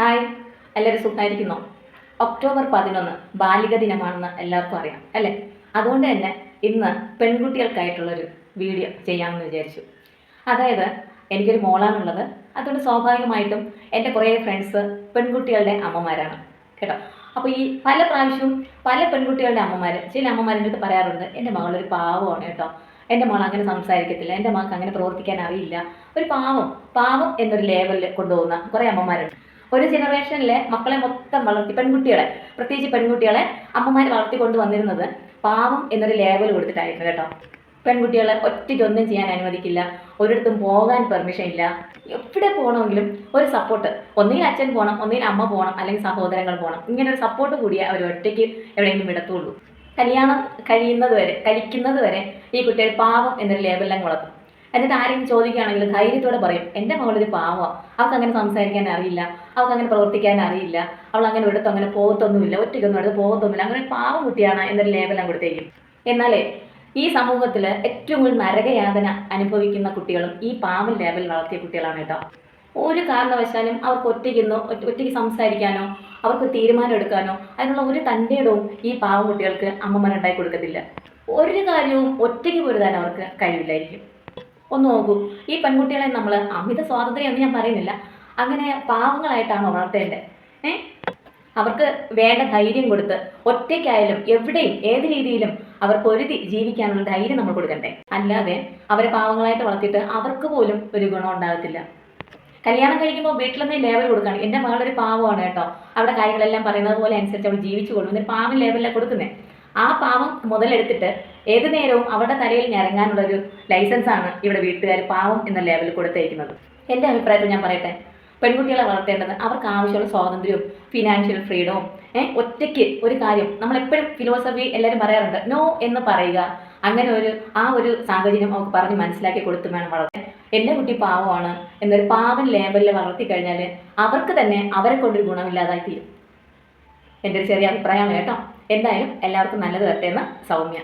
Hi, എല്ലാവരും സുഖമായിരിക്കുന്നോ? October 11 ബാലിക ദിനമാണെന്ന് എല്ലാവർക്കും അറിയാം അല്ലേ? അതുകൊണ്ട് തന്നെ ഇന്ന് പെൺകുട്ടികൾക്കായിട്ടുള്ളൊരു വീഡിയോ ചെയ്യാമെന്ന് വിചാരിച്ചു. അതായത് എനിക്കൊരു മോളാണുള്ളത്. അതുകൊണ്ട് സ്വാഭാവികമായിട്ടും എൻ്റെ കുറേ ഫ്രണ്ട്സ് പെൺകുട്ടികളുടെ അമ്മമാരാണ് കേട്ടോ. അപ്പോൾ ഈ പല പ്രാവശ്യവും പല പെൺകുട്ടികളുടെ ചില അമ്മമാരുടെ അടുത്ത് പറയാറുണ്ട്, എൻ്റെ മകളൊരു പാവമാണ് കേട്ടോ, എൻ്റെ മകൾ അങ്ങനെ സംസാരിക്കത്തില്ല, എൻ്റെ മകൾക്ക് അങ്ങനെ പ്രവർത്തിക്കാൻ അറിയില്ല, ഒരു പാവം എന്നൊരു ലെവലിൽ കൊണ്ടുപോകുന്ന കുറേ അമ്മമാരുണ്ട്. ഒരു ജനറേഷനിലെ മക്കളെ മൊത്തം വളർത്തി പ്രത്യേകിച്ച് പെൺകുട്ടികളെ അമ്മമാർ വളർത്തിക്കൊണ്ട് വന്നിരുന്നത് പാവം എന്നൊരു ലേബൽ കൊടുത്തിട്ടായിരുന്നു കേട്ടോ. പെൺകുട്ടികളെ ഒറ്റയ്ക്കൊന്നും ചെയ്യാൻ അനുവദിക്കില്ല, ഒരിടത്തും പോകാൻ പെർമിഷൻ ഇല്ല, എവിടെ പോകണമെങ്കിലും ഒരു സപ്പോർട്ട്, ഒന്നുകിൽ അച്ഛൻ പോകണം, ഒന്നുകിൽ അമ്മ പോകണം, അല്ലെങ്കിൽ സഹോദരങ്ങൾ പോകണം, ഇങ്ങനെ ഒരു സപ്പോർട്ട് കൂടിയേ അവർ ഒറ്റയ്ക്ക് എവിടെയെങ്കിലും വിടത്തുള്ളൂ. കല്യാണം കഴിക്കുന്നത് വരെ ഈ കുട്ടികൾ പാവം എന്നൊരു ലേബലിലും വളർത്തും. എന്നിട്ട് ആരെങ്കിലും ചോദിക്കുകയാണെങ്കിൽ ധൈര്യത്തോടെ പറയും, എൻ്റെ മകളൊരു പാവമാണ്, അവൾക്ക് അങ്ങനെ സംസാരിക്കാൻ അറിയില്ല, അവൾക്ക് അങ്ങനെ പ്രവർത്തിക്കാൻ അറിയില്ല, അവൾ അങ്ങനെ ഇടത്തും അങ്ങനെ പോകത്തൊന്നുമില്ല, ഒറ്റയ്ക്കൊന്നും എടുത്ത് പോകത്തൊന്നുമില്ല, അങ്ങനെ പാവം കുട്ടിയാണ് എന്നൊരു ലേബലും കൊടുത്തേക്കും. എന്നാലേ ഈ സമൂഹത്തിൽ ഏറ്റവും കൂടുതൽ നരകയാതന അനുഭവിക്കുന്ന കുട്ടികളും ഈ പാവം ലേബൽ വളർത്തിയ കുട്ടികളാണ് കേട്ടോ. ഒരു കാരണവശാലും അവർക്ക് ഒറ്റയ്ക്ക് സംസാരിക്കാനോ അവർക്ക് തീരുമാനം എടുക്കാനോ അതിനുള്ള ഒരു തൻ്റെയിടവും ഈ പാവം കുട്ടികൾക്ക് അമ്മമാരുണ്ടായി കൊടുക്കത്തില്ല. ഒരു കാര്യവും ഒറ്റയ്ക്ക് പൊരുതാൻ അവർക്ക് കഴിവില്ലായിരിക്കും. ഒന്ന് നോക്കൂ, ഈ പെൺകുട്ടികളെ നമ്മൾ അമിത സ്വാതന്ത്ര്യം എന്ന് ഞാൻ പറയുന്നില്ല, അങ്ങനെ പാവങ്ങളായിട്ടാണ് വളർത്തേണ്ടത്. അവർക്ക് വേണ്ട ധൈര്യം കൊടുത്ത് ഒറ്റയ്ക്കായാലും എവിടെയും ഏത് രീതിയിലും അവർ പൊരുതി ജീവിക്കാനുള്ള ധൈര്യം നമ്മൾ കൊടുക്കണ്ടേ. അല്ലാതെ അവരെ പാവങ്ങളായിട്ട് വളർത്തിയിട്ട് അവർക്ക് പോലും ഒരു ഗുണം ഉണ്ടാകത്തില്ല. കല്യാണം കഴിക്കുമ്പോൾ വീട്ടിൽ നിന്ന് ലേബൽ കൊടുക്കുകയാണ്, എൻ്റെ മകളൊരു പാവമാണ് കേട്ടോ, അവിടെ കാര്യങ്ങളെല്ലാം പറയുന്നത് പോലെ അനുസരിച്ച് അവൾ ജീവിച്ചു കൊള്ളും, പാവം ലേബലിലാണ് കൊടുക്കുന്നത്. ആ പാവം മുതലെടുത്തിട്ട് ഏത് നേരവും അവരുടെ തലയിൽ ഞരങ്ങാനുള്ളൊരു ലൈസൻസാണ് ഇവിടെ വീട്ടുകാർ പാവം എന്ന ലേബലിൽ കൊടുത്തേക്കുന്നത്. എൻ്റെ അഭിപ്രായത്തിൽ ഞാൻ പറയട്ടെ, പെൺകുട്ടികളെ വളർത്തേണ്ടത് അവർക്ക് ആവശ്യമുള്ള സ്വാതന്ത്ര്യവും ഫിനാൻഷ്യൽ ഫ്രീഡവും, ഒറ്റയ്ക്ക് ഒരു കാര്യം നമ്മളെപ്പോഴും ഫിലോസഫി എല്ലാവരും പറയാറുണ്ട്, നോ എന്ന് പറയുക, അങ്ങനെ ഒരു സാഹചര്യം അവർക്ക് പറഞ്ഞ് മനസ്സിലാക്കി കൊടുത്തു വേണം വളർത്താൻ. എൻ്റെ കുട്ടി പാവമാണ് എന്നൊരു പാവം ലേബലിൽ വളർത്തി കഴിഞ്ഞാൽ അവർക്ക് തന്നെ അവരെ കൊണ്ടൊരു ഗുണമില്ലാതായി തീരും. എൻ്റെ ഒരു ചെറിയ അഭിപ്രായമാണ് കേട്ടോ. എന്തായാലും എല്ലാവർക്കും നല്ലത് വരട്ടെ എന്ന് സൗമ്യ.